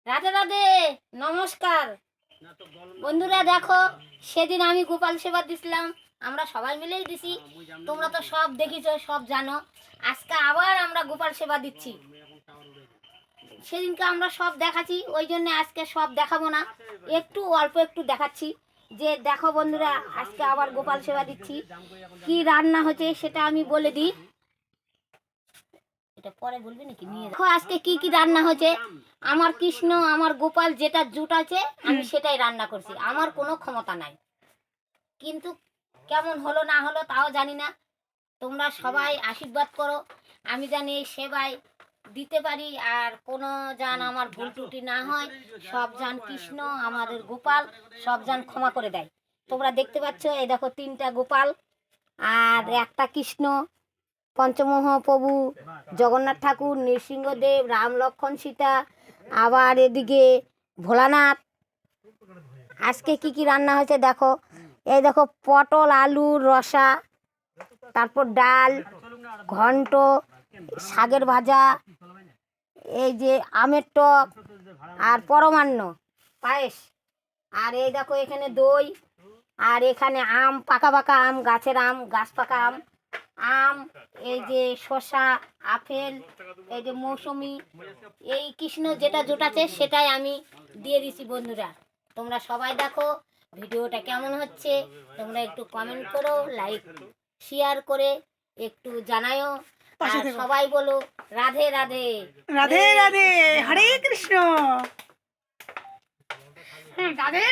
রাধে রাধে, নমস্কার বন্ধুরা। দেখো, সেদিন আমি গোপাল সেবা দিছিলাম, আমরা সবাই মিলেই দিছি। তোমরা তো সব দেখিছো, সব জানো। আজকে আবার আমরা গোপাল সেবা দিচ্ছি। সেদিনকে আমরা সব দেখাচ্ছি, ওই জন্য আজকে সব দেখাবো না, একটু অল্প একটু দেখাচ্ছি। যে দেখো বন্ধুরা, আজকে আবার গোপাল সেবা দিচ্ছি। কি রান্না হচ্ছে সেটা আমি বলে দিই। এটা পরে বলবি নাকি? নিয়ে দেখো আজকে কি কি রান্না হচ্ছে। আমার কৃষ্ণ, আমার গোপাল যেটা জুট আছে, আমি সেটাই রান্না করছি। আমার কোনো ক্ষমতা নাই, কিন্তু কেমন হলো না হলো তাও জানি না। তোমরা সবাই আশীর্বাদ করো, আমি জানি এই সেবায় দিতে পারি, আর কোনো জান আমার ভুল ত্রুটি না হয়। সব জান কৃষ্ণ, আমাদের গোপাল সব জান ক্ষমা করে দেয়। তোমরা দেখতে পাচ্ছ, এই দেখো 3টা গোপাল আর একটা কৃষ্ণ, পঞ্চমহাপ্রভু জগন্নাথ ঠাকুর, নৃসিংহদেব, রাম লক্ষ্মণ সীতা, আবার এদিকে ভোলানাথ। আজকে কি কি রান্না হয়েছে দেখো। এই দেখো পটল আলুর রসা, তারপর ডাল, ঘন্ট, শাকের ভাজা, এই যে আমের টক, আর পরমান্ন পায়েস। আর এই দেখো এখানে দই, আর এখানে আম, পাকা পাকা আম, গাছের আম, গাছ পাকা আম, আম, এই যে শসা, আপেল, এই যে মৌসুমি। এই কৃষ্ণ যেটা জোটাচ্ছে সেটাই আমি দিয়ে দিছি। বন্ধুরা তোমরা সবাই দেখো ভিডিওটা কেমন হচ্ছে, তোমরা একটু কমেন্ট করো, লাইক শেয়ার করে একটু জানায়ও। আর সবাই বলো রাধে রাধে। রাধে রাধে, হরে কৃষ্ণ। রাধে।